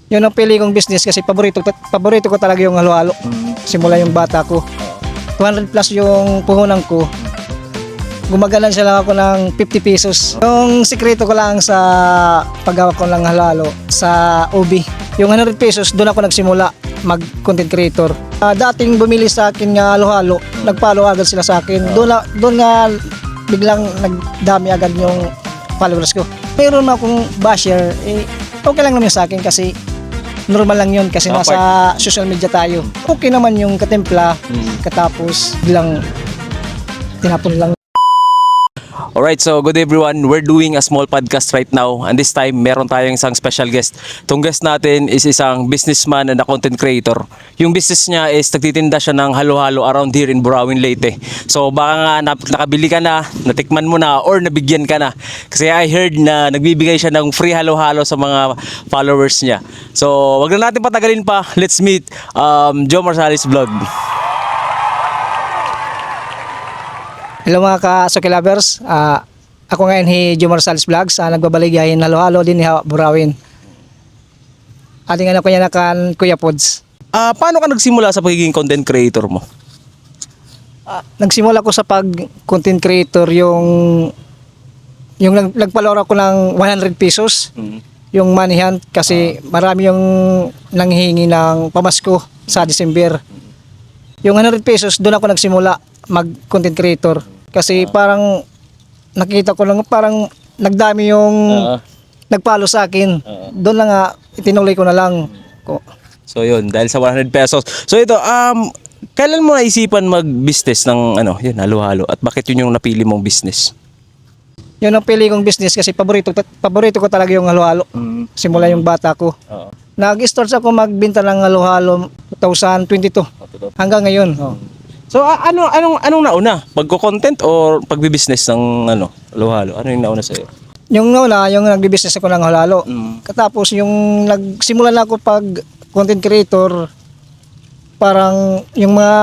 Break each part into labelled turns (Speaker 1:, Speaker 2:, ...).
Speaker 1: Yun ang pili kong business kasi paborito ko talaga yung halo-halo. Simula yung bata ko. 200 plus yung puhunan ko. Gumagalan siya lang ako ng 50 pesos. Yung sikreto ko lang sa paggawa ko ng halo-halo sa OB. Yung 100 pesos, doon ako nagsimula mag-content creator. Dating bumili sa akin nga halo-halo, nag-follow agad sila sa akin. Doon nga biglang nagdami agad yung followers ko. Mayroon akong basher, okay lang naman sa akin kasi normal lang yun kasi nasa social media tayo. Okay naman yung katimpla, katapos biglang tinapon lang.
Speaker 2: Alright, so good day everyone. We're doing a small podcast right now and this time meron tayong isang special guest. Itong guest natin is isang businessman and a content creator. Yung business niya is nagtitinda siya ng halo-halo around here in Burawin, Leyte. So baka nga nakabili ka na, natikman mo na or nabigyan ka na. Kasi I heard na nagbibigay siya ng free halo-halo sa mga followers niya. So wag na natin patagalin pa. Let's meet Joe Marsalis Vlog.
Speaker 1: Hello mga ka-Suki lovers. Ako ngayon si Jomar Salis Vlogs. Nagbabaligayin halo-halo din ni Burawin. Ating ano kanya na kan Kuya Pods.
Speaker 2: Paano ka nagsimula sa pagiging content creator mo?
Speaker 1: Nagsimula ko sa pag-content creator yung nagpalora ko ng 100 pesos. Yung money hunt kasi marami yung nanghihingi ng pamasko sa December. Yung 100 pesos, doon ako nagsimula mag-content creator. Kasi parang nakita ko lang parang nagdami yung nagpalo sa akin. Doon lang itinuloy ko na lang.
Speaker 2: So yun, dahil sa 100 pesos. So ito, kailan mo naisipan mag-business ng yun, halo-halo at bakit yun yung napili mong business?
Speaker 1: Yun ang pili kong business kasi paborito ko talaga yung halo-halo. Simula yung bata ko. Nag-start ako magbenta ng halo-halo 2022 hanggang ngayon.
Speaker 2: So anong nauna? Pagko-content or pagbi-business ng halo-halo? Ano yung nauna sa iyo?
Speaker 1: Yung nauna, yung nagbi-business ako ng halo-halo. Katapos yung nagsimula na ako pag content creator, parang yung mga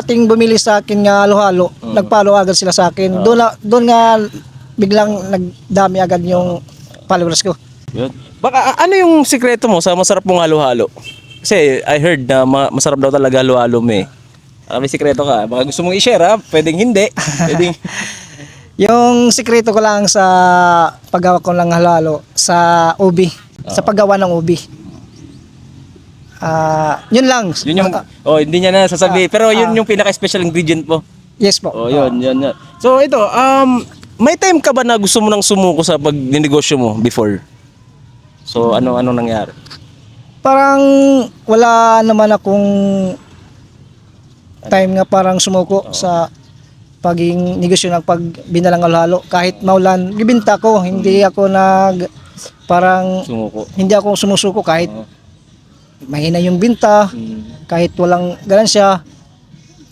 Speaker 1: dating bumili sa akin nga halo-halo, nag-follow agad sila sa akin. Doon nga biglang nagdami agad yung followers ko.
Speaker 2: Good. Baka ano yung sikreto mo sa masarap mong halo-halo? Kasi I heard na masarap daw talaga halo-halo mo eh. May sikreto ka. Baka gusto mong i-share pwedeng hindi. Pwedeng...
Speaker 1: Yung sikreto ko lang sa paggawa ko ng halo-halo sa ubi, sa paggawa ng ubi. Yun lang.
Speaker 2: Yun yung, hindi niya na sasabihin. Pero yun yung pinaka-special ingredient mo.
Speaker 1: Yes po.
Speaker 2: Yun. So ito, may time ka ba na gusto mo nang sumuko sa pag-negosyo mo before? So ano nangyari?
Speaker 1: Parang wala naman akong time nga parang sumuko sa paging negosyo ng pagbinta ng halo-halo. Kahit maulan, gibinta ko. Hindi ako
Speaker 2: Sumuko.
Speaker 1: hindi ako sumusuko kahit mahina yung binta, kahit walang ganansya.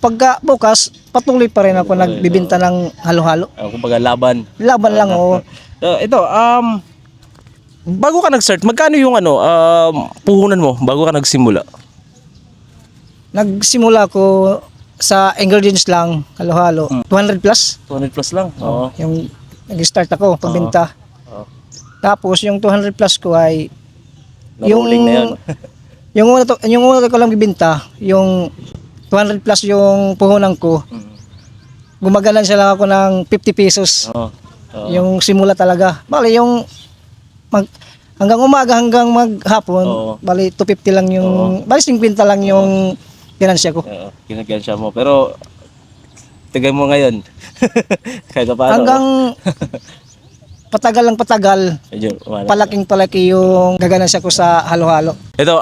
Speaker 1: Pagka bukas, patuloy pa rin ako nagbibinta ng halo-halo.
Speaker 2: Kumbaga laban.
Speaker 1: Laban lang
Speaker 2: Ito, bago ka nag-start, magkano yung puhunan mo bago ka nagsimula?
Speaker 1: Nagsimula ko sa ingredients lang, halo-halo. 200 plus.
Speaker 2: 200 plus lang? Oo.
Speaker 1: Yung nag-start ako pagbenta. Tapos yung 200 plus ko ay
Speaker 2: Na-rolling na yan.
Speaker 1: yung una ko lang bibenta, yung 200 plus yung puhunan ko. Gumagalan siya lang ako ng 50 pesos. Yung simula talaga. Bali yung hanggang umaga hanggang maghapon, bali 250 lang yung bali 50 lang yung ganansya ko.
Speaker 2: Ginagansya mo. Pero tigay mo ngayon. Kahit paano.
Speaker 1: Hanggang patagal, palaki yung gaganansya ko sa halo-halo.
Speaker 2: Ito,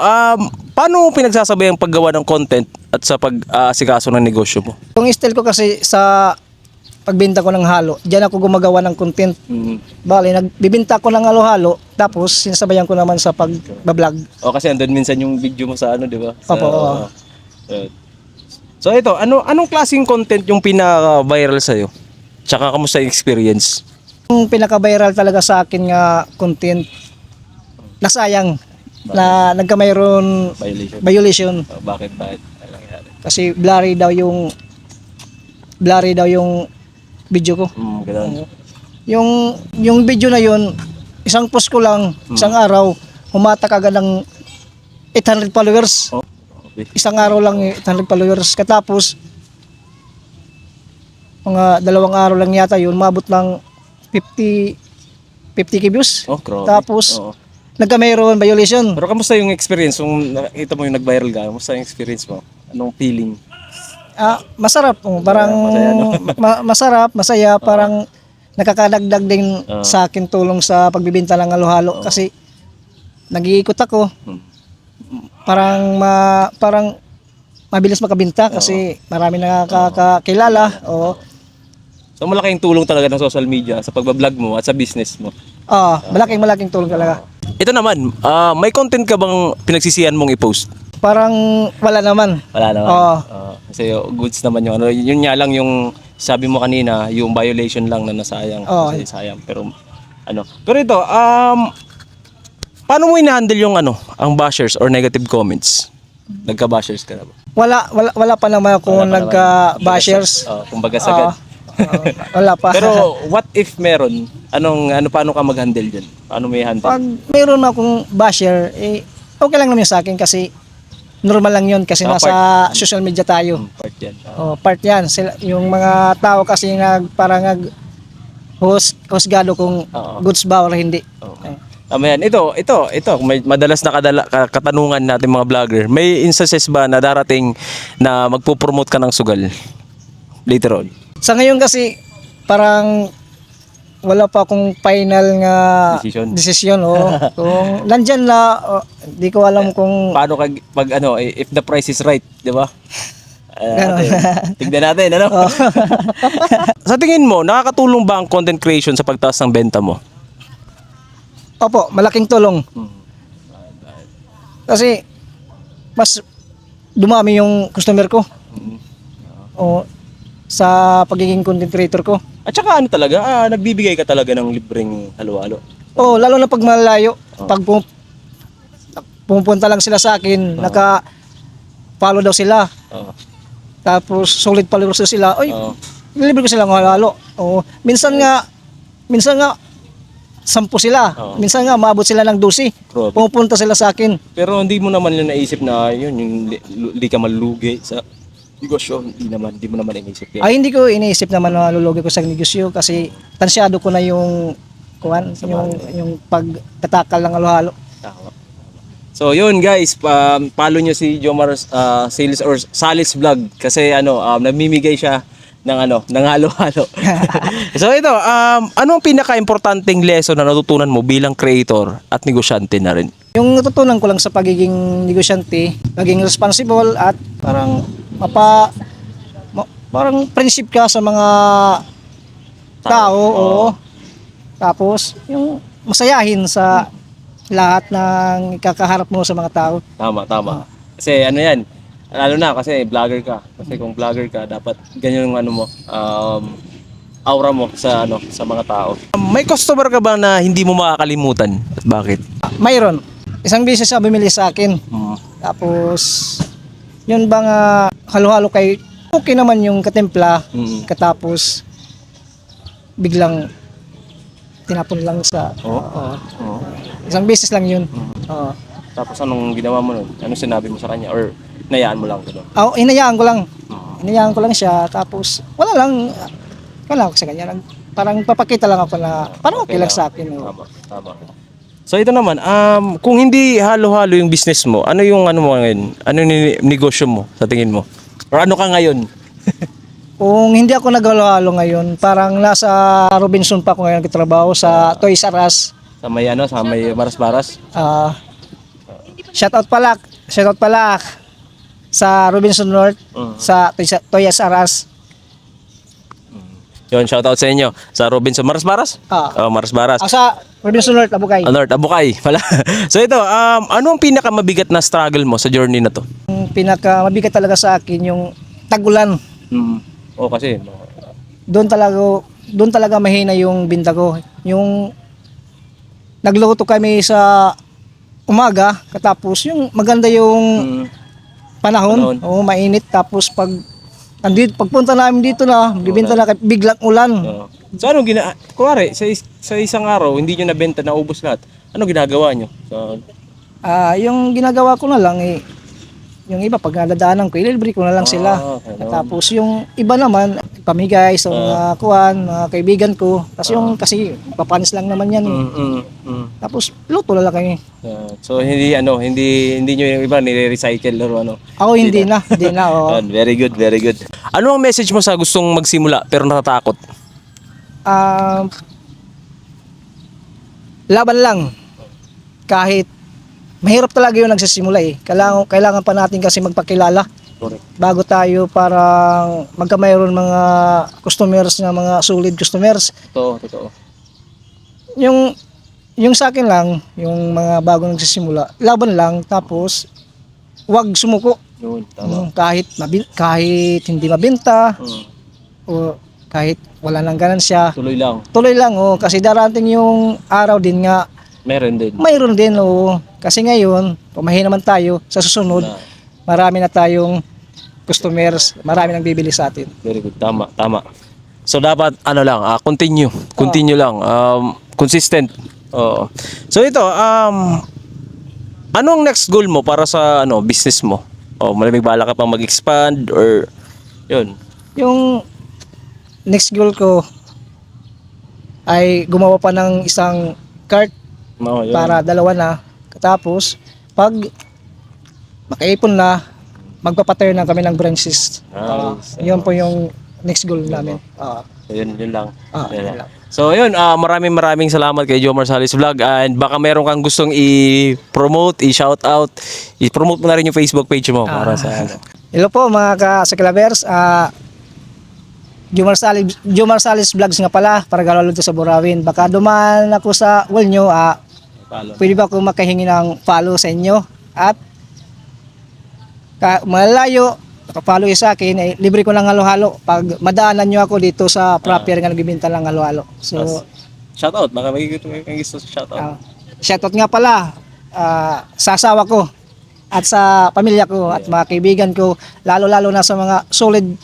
Speaker 2: paano pinagsasabay ang paggawa ng content at sa pag-asikaso ng negosyo mo?
Speaker 1: Yung style ko kasi sa pagbenta ko ng halo, diyan ako gumagawa ng content. Bali, nagbibenta ko ng halo-halo, tapos sinasabayan ko naman sa pag-vlog.
Speaker 2: Kasi andun minsan yung video mo sa di ba?
Speaker 1: Opo.
Speaker 2: So ito, anong klaseng content yung pinaka-viral sa'yo? Tsaka kamusta yung experience?
Speaker 1: Yung pinaka-viral talaga sa akin nga content, nasayang na nagkamayroon violation.
Speaker 2: Bakit?
Speaker 1: Kasi blurry daw yung video ko.
Speaker 2: Ganun.
Speaker 1: Yung video na yun, isang post ko lang, isang araw, humatak agad ng 800 followers.
Speaker 2: Oh. Okay.
Speaker 1: Isang araw lang 800 followers. Katapos, mga 2 araw lang yata yun, mabot ng 50k views.
Speaker 2: Oh, grabe.
Speaker 1: Tapos,
Speaker 2: Oo.
Speaker 1: nagka-mayroon violation.
Speaker 2: Pero kamusta yung experience? Kung nakita mo yung nag-viral ka, kamusta yung experience mo? Anong feeling?
Speaker 1: Masarap. Parang
Speaker 2: Masaya, no?
Speaker 1: masarap, masaya. Parang nakakadagdag din sa akin tulong sa pagbibenta ng halo-halo. Kasi nag-iikot ako. Parang mabilis makabenta kasi marami nakakakilala. Oo.
Speaker 2: So malaking tulong talaga ng social media sa pagbablog mo at sa business mo.
Speaker 1: Malaking tulong talaga.
Speaker 2: Ito naman, may content ka bang pinagsisihan mong i-post?
Speaker 1: Parang wala naman.
Speaker 2: Wala naman.
Speaker 1: Oo.
Speaker 2: Kasi goods naman yung ano, yun nga lang yung sabi mo kanina, yung violation lang na nasayang.
Speaker 1: Oo.
Speaker 2: Kasi sayang. Pero ano. Pero ito, paano mo i-handle yung ano, ang bashers or negative comments? Nagka-bashers ka na ba?
Speaker 1: Wala pa naman ako
Speaker 2: Wala pa naman.
Speaker 1: nagka-bashers.
Speaker 2: Kumbaga sagad.
Speaker 1: Wala pa.
Speaker 2: Pero what if meron? Paano ka mag-handle dyan? Paano mo i-handle?
Speaker 1: Pag mayroon akong basher, okay lang naman sa akin kasi normal lang yun kasi nasa social media tayo.
Speaker 2: Part yan.
Speaker 1: Part yan. Yung mga tao kasi parang husgado kung goods ba o hindi.
Speaker 2: Tama yan. Ito. May madalas na katanungan natin mga vlogger. May instances ba na darating na magpo-promote ka ng sugal? Later on.
Speaker 1: Sa ngayon kasi parang wala pa akong final nga decision. Kung nandyan na, di ko alam kung
Speaker 2: Paano pag if the price is right, di ba?
Speaker 1: Ganon.
Speaker 2: Tignan natin, ano? Sa tingin mo, nakakatulong ba ang content creation sa pagtaas ng benta mo?
Speaker 1: Opo, malaking tulong. Kasi mas dumami yung customer ko. Sa pagiging content creator ko.
Speaker 2: At saka ano talaga, nagbibigay ka talaga ng libreng halo-halo.
Speaker 1: Lalo na pag malayo. Pag pumunta lang sila sa akin, naka-follow daw sila. Tapos solid followers daw sila. Nilibre ko sila ng halo-halo. Minsan nga 10 sila. Minsan nga maabot sila ng 12. Pumunta sila sa akin.
Speaker 2: Pero hindi mo naman yung naisip na yung hindi ka malugi sa negosyo, hindi mo naman inisip yan.
Speaker 1: Hindi ko iniisip naman na lulugi ko sa negosyo kasi tansyado ko na yung yung pagtatakal ng halo-halo.
Speaker 2: Tama. So yun guys, follow nyo si Jomar Sales or Salis Vlog kasi namimigay siya ng halo-halo. So ito, ano ang pinaka-importanting lesson na natutunan mo bilang creator at negosyante na rin?
Speaker 1: Yung natutunan ko lang sa pagiging negosyante, maging responsible at parang parang friendship ka sa mga tao. Tapos yung masayahin sa lahat ng ikakaharap mo sa mga tao.
Speaker 2: Tama. Kasi ano yan, lalo na kasi vlogger ka. Kasi kung vlogger ka, dapat ganyan yung aura mo sa mga tao. May customer ka ba na hindi mo makakalimutan? At bakit?
Speaker 1: Mayroon. Isang beses siya bumili sa akin. Tapos yun bang halo-halo kay okay naman yung katimpla. Katapos biglang tinapon lang sa isang beses lang yun.
Speaker 2: Tapos anong ginawa mo nun? Anong sinabi mo sa kanya? Or inayaan mo lang?
Speaker 1: Inayaan ko lang siya. Tapos wala ako sa kanya. Parang papakita lang ako na parang okay lang sa akin.
Speaker 2: Tama. So ito naman, kung hindi halo-halo yung business mo, ano yung mo ngayon? Ano yung negosyo mo sa tingin mo? Or ano ka ngayon?
Speaker 1: Kung hindi ako naghalo-halo ngayon, parang nasa Robinson pa ako ngayon nagtatrabaho sa Toys R Us.
Speaker 2: Sa may Baras-Baras?
Speaker 1: Shoutout pala sa Robinson North, sa Toys R Us.
Speaker 2: Yun, shoutout sa inyo. Sa Robinson, Baras-Baras? Baras-Baras.
Speaker 1: Sa Robinson North, Abukay.
Speaker 2: Abukay pala. So ito, ano ang pinakamabigat na struggle mo sa journey na to?
Speaker 1: Yung pinakamabigat talaga sa akin yung tag-ulan.
Speaker 2: Kasi
Speaker 1: Doon talaga mahina yung binta ko. Yung nagluto kami sa umaga, katapos yung maganda yung panahon. Mainit. Tapos pagpunta namin dito na, bibenta na biglang ulan.
Speaker 2: So anong kunwari, sa isang araw, hindi nyo nabenta, naubos lahat. Anong ginagawa nyo? So,
Speaker 1: Yung ginagawa ko na lang yung iba pag nadadaanan ko, ililibre ko na lang sila.
Speaker 2: ganun.
Speaker 1: Tapos yung iba naman, pamigay sa mga kuwan, mga kaibigan ko. Tapos yung kasi papanis lang naman yan. Tapos luto na lang kami.
Speaker 2: So hindi niyo yung iba nire-recycle or ano.
Speaker 1: Ako hindi na, oo.
Speaker 2: Yan, very good, very good. Ano ang message mo sa gustong magsimula pero natatakot?
Speaker 1: Laban lang. Kahit mahirap talaga yung nagsisimula eh. Kailangan pa natin kasi magpakilala
Speaker 2: Correct.
Speaker 1: bago tayo parang magkamayroon mga customers na mga solid customers.
Speaker 2: Totoo.
Speaker 1: Yung sa akin lang, yung mga bagong nagsisimula, laban lang tapos wag sumuko.
Speaker 2: Yun, tama.
Speaker 1: Kahit hindi mabenta o kahit wala nang ganansya,
Speaker 2: Tuloy lang.
Speaker 1: tuloy lang kasi darating yung araw din nga
Speaker 2: Meron din.
Speaker 1: mayroon din kasi ngayon pumahi naman tayo sa susunod marami na tayong customers, marami nang bibili sa atin.
Speaker 2: Very good. Tama. So dapat continue lang. Consistent. Oo. So ito, anong next goal mo para sa business mo? Malamig bala ka pang mag-expand or yun.
Speaker 1: Yung next goal ko ay gumawa pa ng isang cart
Speaker 2: Yun.
Speaker 1: para dalawa na. Tapos pag makaipon na, magpapatayo na kami ng branches.
Speaker 2: Nice.
Speaker 1: Yun po yung next goal namin.
Speaker 2: So, yun lang.
Speaker 1: Yun
Speaker 2: Yan
Speaker 1: lang.
Speaker 2: So yun, maraming salamat kay Jomar Salis Vlog, and baka meron kang gustong i-promote, i-shoutout, i-promote mo na rin yung Facebook page mo para sa
Speaker 1: Hello po mga ka-Saklavers. Jomar Salis Vlogs nga pala, para galalo to sa Burawin. Baka dumaan ako sa wall nyo, pwede ba ako makahingi ng follow sa inyo? At malayo, nakapollow sa akin, libre ko ng halo-halo. Pag madaanan nyo ako dito sa proper nga nagbibenta ng halo-halo. So,
Speaker 2: shoutout, baka may gusto sa shoutout.
Speaker 1: shoutout nga pala sa asawa ko at sa pamilya ko at mga kaibigan ko, lalo-lalo na sa mga solid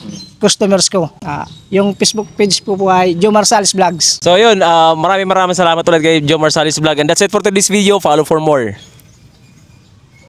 Speaker 1: customers ko. Yung Facebook page po ay Jomar Salis Vlogs.
Speaker 2: So yun, maraming salamat ulit kay Jomar Salis Vlog, and that's it for today's video. Follow for more.